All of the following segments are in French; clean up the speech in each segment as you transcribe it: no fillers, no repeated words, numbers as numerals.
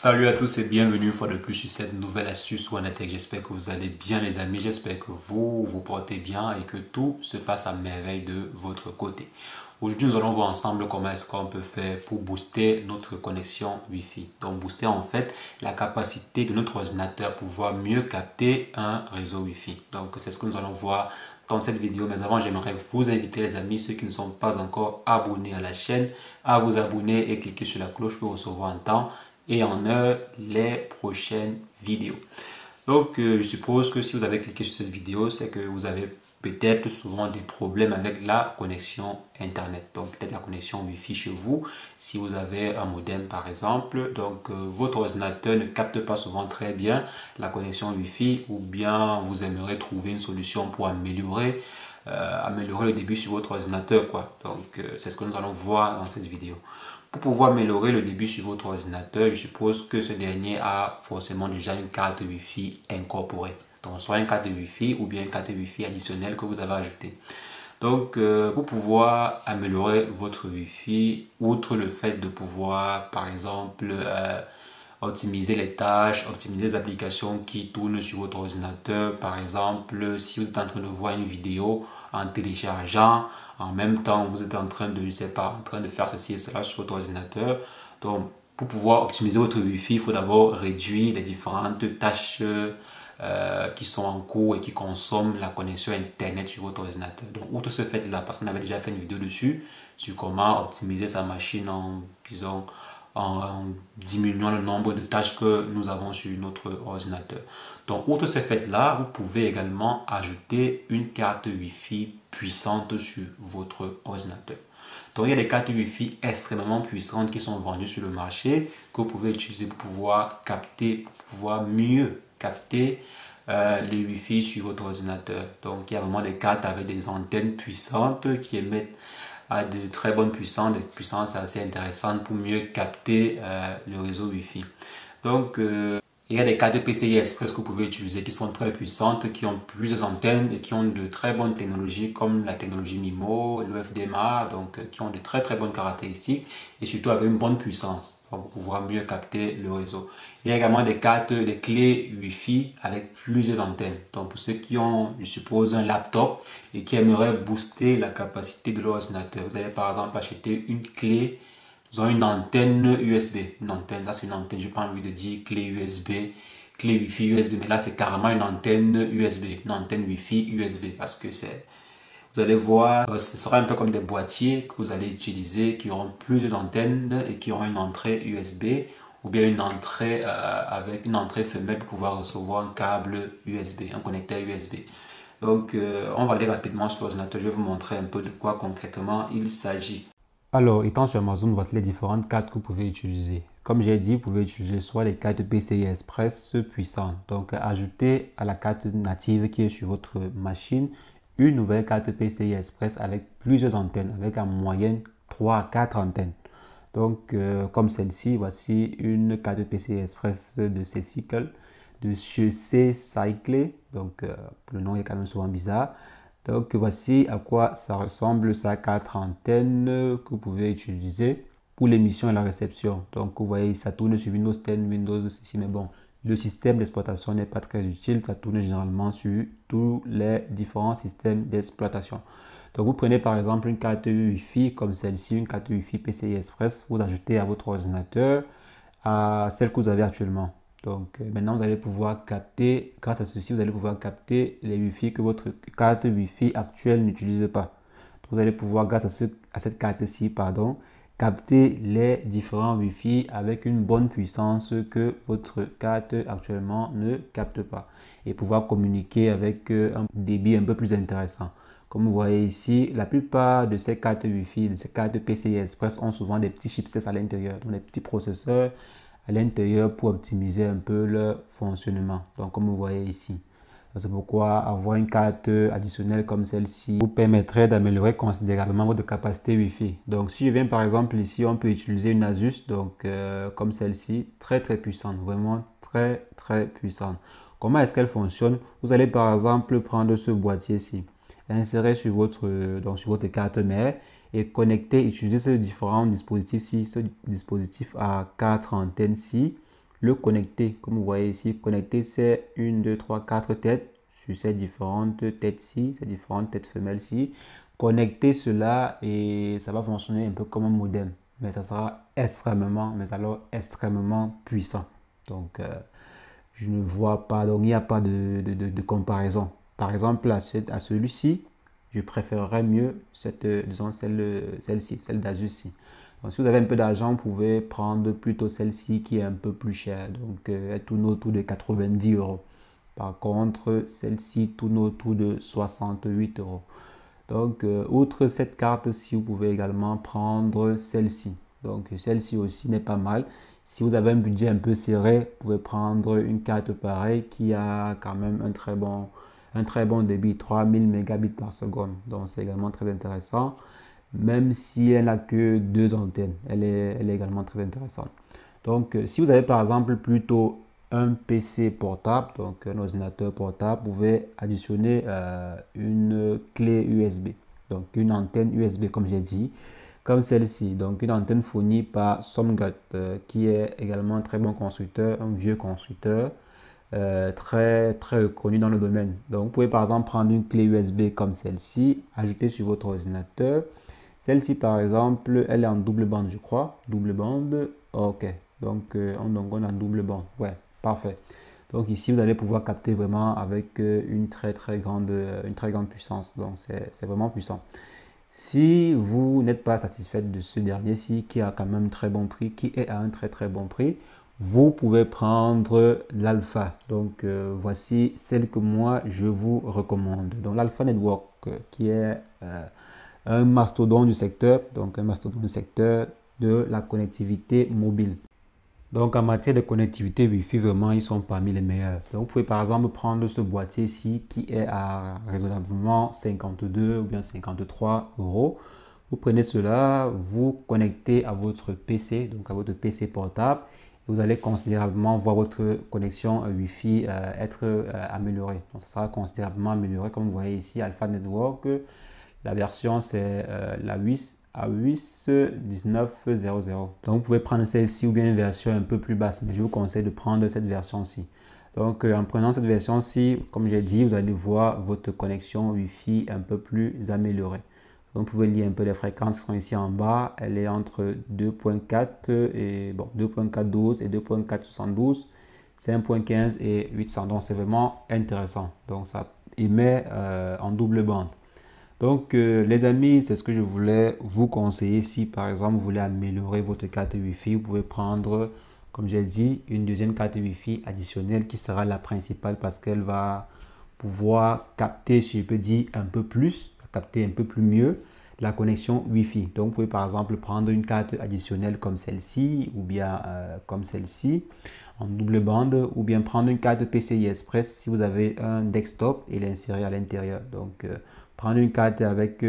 Salut à tous et bienvenue une fois de plus sur cette nouvelle astuce OneTech. J'espère que vous allez bien les amis, j'espère que vous vous portez bien et que tout se passe à merveille de votre côté. Aujourd'hui nous allons voir ensemble comment est-ce qu'on peut faire pour booster notre connexion Wi-Fi. Donc booster en fait la capacité de notre ordinateur pour pouvoir mieux capter un réseau Wi-Fi. Donc c'est ce que nous allons voir dans cette vidéo, mais avant j'aimerais vous inviter les amis, ceux qui ne sont pas encore abonnés à la chaîne, à vous abonner et cliquer sur la cloche pour recevoir en temps et en heure les prochaines vidéos. Donc je suppose que si vous avez cliqué sur cette vidéo, c'est que vous avez peut-être souvent des problèmes avec la connexion internet, donc peut-être la connexion Wi-Fi chez vous, si vous avez un modem par exemple, donc votre ordinateur ne capte pas souvent très bien la connexion Wi-Fi, ou bien vous aimeriez trouver une solution pour améliorer le débit sur votre ordinateur quoi. Donc c'est ce que nous allons voir dans cette vidéo. Pour pouvoir améliorer le débit sur votre ordinateur, je suppose que ce dernier a forcément déjà une carte Wi-Fi incorporée. Donc, soit une carte Wi-Fi ou bien une carte Wi-Fi additionnelle que vous avez ajoutée. Donc, pour pouvoir améliorer votre Wi-Fi, outre le fait de pouvoir, par exemple, optimiser les tâches, optimiser les applications qui tournent sur votre ordinateur. Par exemple, si vous êtes en train de voir une vidéo en téléchargeant, en même temps vous êtes en train de, je sais pas, en train de faire ceci et cela sur votre ordinateur. Donc, pour pouvoir optimiser votre Wi-Fi, il faut d'abord réduire les différentes tâches qui sont en cours et qui consomment la connexion internet sur votre ordinateur. Donc, outre ce fait-là, parce qu'on avait déjà fait une vidéo dessus, sur comment optimiser sa machine en, disons, en diminuant le nombre de tâches que nous avons sur notre ordinateur. Donc, outre ce fait-là, vous pouvez également ajouter une carte Wi-Fi puissante sur votre ordinateur. Donc, il y a des cartes Wi-Fi extrêmement puissantes qui sont vendues sur le marché que vous pouvez utiliser pour pouvoir capter, pour pouvoir mieux capter le Wi-Fi sur votre ordinateur. Donc, il y a vraiment des cartes avec des antennes puissantes qui émettent à de très bonnes puissances, des puissances assez intéressantes pour mieux capter le réseau Wi-Fi. Donc, il y a des cartes PCI Express que vous pouvez utiliser qui sont très puissantes, qui ont plusieurs antennes et qui ont de très bonnes technologies comme la technologie MIMO, l'UFDMA, donc qui ont de très bonnes caractéristiques et surtout avec une bonne puissance pour pouvoir mieux capter le réseau. Il y a également des cartes, des clés Wi-Fi avec plusieurs antennes. Donc pour ceux qui ont, je suppose, un laptop et qui aimeraient booster la capacité de leur ordinateur, vous allez par exemple acheter une clé. Ils ont une antenne USB, une antenne, là c'est une antenne, je n'ai pas envie de dire clé USB, clé Wi-Fi USB, mais là c'est carrément une antenne USB, une antenne Wi-Fi USB, parce que c'est, vous allez voir, ce sera un peu comme des boîtiers que vous allez utiliser, qui auront plusieurs antennes et qui auront une entrée USB, ou bien une entrée avec une entrée femelle pour pouvoir recevoir un câble USB, un connecteur USB. Donc on va aller rapidement sur l'ordinateur, je vais vous montrer un peu de quoi concrètement il s'agit. Alors, étant sur Amazon, voici les différentes cartes que vous pouvez utiliser. Comme j'ai dit, vous pouvez utiliser soit les cartes PCI Express puissantes. Donc, ajoutez à la carte native qui est sur votre machine une nouvelle carte PCI Express avec plusieurs antennes, avec en moyenne 3 à 4 antennes. Donc, comme celle-ci, voici une carte PCI Express de C-Cycle, de chez C-Cycle. Donc, le nom est quand même souvent bizarre. Donc voici à quoi ça ressemble, ça 4 antennes que vous pouvez utiliser pour l'émission et la réception. Donc vous voyez, ça tourne sur Windows 10, Windows 6, mais bon, le système d'exploitation n'est pas très utile, ça tourne généralement sur tous les différents systèmes d'exploitation. Donc vous prenez par exemple une carte Wi-Fi comme celle-ci, une carte Wi-Fi PCI Express, vous ajoutez à votre ordinateur à celle que vous avez actuellement. Donc maintenant vous allez pouvoir capter, grâce à ceci, vous allez pouvoir capter les Wi-Fi que votre carte Wi-Fi actuelle n'utilise pas. Donc, vous allez pouvoir, grâce à cette carte-ci, pardon, capter les différents Wi-Fi avec une bonne puissance que votre carte actuellement ne capte pas. Et pouvoir communiquer avec un débit un peu plus intéressant. Comme vous voyez ici, la plupart de ces cartes Wi-Fi, de ces cartes PCI Express ont souvent des petits chipsets à l'intérieur, donc des petits processeurs à l'intérieur pour optimiser un peu leur fonctionnement. Donc comme vous voyez ici, c'est pourquoi avoir une carte additionnelle comme celle-ci vous permettrait d'améliorer considérablement votre capacité Wi-Fi. Donc si je viens par exemple ici, on peut utiliser une Asus, donc comme celle-ci, très puissante, vraiment très puissante. Comment est-ce qu'elle fonctionne? Vous allez par exemple prendre ce boîtier-ci, l'insérer sur votre carte mère et connecter, utiliser ce différent dispositif-ci, ce dispositif à 4 antennes-ci, le connecter. Comme vous voyez ici, connecter, c'est 1, 2, 3, 4 têtes sur ces différentes têtes-ci, ces différentes têtes femelles-ci. Connecter cela et ça va fonctionner un peu comme un modem, mais ça sera extrêmement, mais alors extrêmement puissant. Donc, je ne vois pas, donc il n'y a pas de comparaison. Par exemple, à celui-ci, je préférerais mieux disons celle-ci, celle d'Asus. Donc, si vous avez un peu d'argent, vous pouvez prendre plutôt celle-ci qui est un peu plus chère. Donc, elle tourne autour de 90 euros. Par contre, celle-ci tourne autour de 68 euros. Donc, outre cette carte-ci, vous pouvez également prendre celle-ci. Donc, celle-ci aussi n'est pas mal. Si vous avez un budget un peu serré, vous pouvez prendre une carte pareille qui a quand même un très bon débit, 3000 mégabits par seconde. Donc, c'est également très intéressant. Même si elle n'a que 2 antennes, elle est également très intéressante. Donc, si vous avez par exemple plutôt un PC portable, donc un ordinateur portable, vous pouvez additionner une clé USB. Donc, une antenne USB, comme j'ai dit, comme celle-ci. Donc, une antenne fournie par Somgat, qui est également un très bon constructeur, un vieux constructeur, très connu dans le domaine. Donc, vous pouvez par exemple prendre une clé USB comme celle-ci, ajouter sur votre ordinateur. Celle-ci, par exemple, elle est en double bande, je crois. Double bande, ok. Donc, on a en double bande. Ouais, parfait. Donc, ici, vous allez pouvoir capter vraiment avec une très grande puissance. Donc, c'est vraiment puissant. Si vous n'êtes pas satisfait de ce dernier-ci, qui a quand même un très bon prix, qui est à un très bon prix, vous pouvez prendre l'Alpha. Donc, voici celle que moi, je vous recommande. Donc, l'Alpha Network, qui est un mastodonte du secteur, donc un mastodonte du secteur de la connectivité mobile. Donc en matière de connectivité Wi-Fi, vraiment, ils sont parmi les meilleurs. Donc vous pouvez par exemple prendre ce boîtier-ci qui est à raisonnablement 52 ou bien 53 euros. Vous prenez cela, vous connectez à votre PC, donc à votre PC portable, et vous allez considérablement voir votre connexion Wi-Fi être améliorée. Donc ça sera considérablement amélioré, comme vous voyez ici, Alpha Network. La version, c'est la AWIS 1900. Donc, vous pouvez prendre celle-ci ou bien une version un peu plus basse, mais je vous conseille de prendre cette version-ci. Donc, en prenant cette version-ci, comme j'ai dit, vous allez voir votre connexion Wi-Fi un peu plus améliorée. Donc, vous pouvez lire un peu les fréquences qui sont ici en bas. Elle est entre 2.4 et 2.412 et 2.472, 5.15 et 800. Donc, c'est vraiment intéressant. Donc, ça émet en double bande. Donc, les amis, c'est ce que je voulais vous conseiller. Si, par exemple, vous voulez améliorer votre carte Wi-Fi, vous pouvez prendre, comme j'ai dit, une deuxième carte Wi-Fi additionnelle qui sera la principale parce qu'elle va pouvoir capter, si je peux dire, un peu plus, capter un peu plus mieux la connexion Wi-Fi. Donc, vous pouvez, par exemple, prendre une carte additionnelle comme celle-ci ou bien comme celle-ci en double bande ou bien prendre une carte PCI Express si vous avez un desktop et l'insérer à l'intérieur. Donc, prendre une carte avec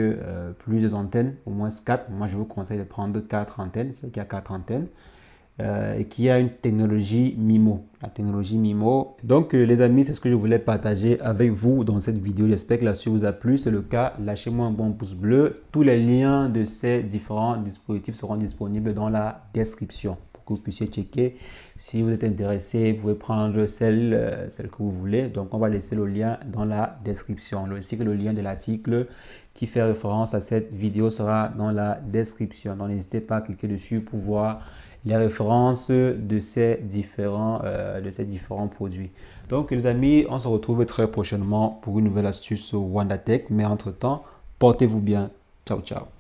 plusieurs antennes, au moins 4. Moi, je vous conseille de prendre 4 antennes, celle qui a 4 antennes et qui a une technologie MIMO. La technologie MIMO. Donc, les amis, c'est ce que je voulais partager avec vous dans cette vidéo. J'espère que la suite vous a plu. C'est le cas, lâchez-moi un bon pouce bleu. Tous les liens de ces différents dispositifs seront disponibles dans la description pour que vous puissiez checker. Si vous êtes intéressé, vous pouvez prendre celle que vous voulez. Donc, on va laisser le lien dans la description. Ainsi que le lien de l'article qui fait référence à cette vidéo sera dans la description. Donc, n'hésitez pas à cliquer dessus pour voir les références de ces différents produits. Donc, les amis, on se retrouve très prochainement pour une nouvelle astuce WandaTech. Mais entre-temps, portez-vous bien. Ciao, ciao.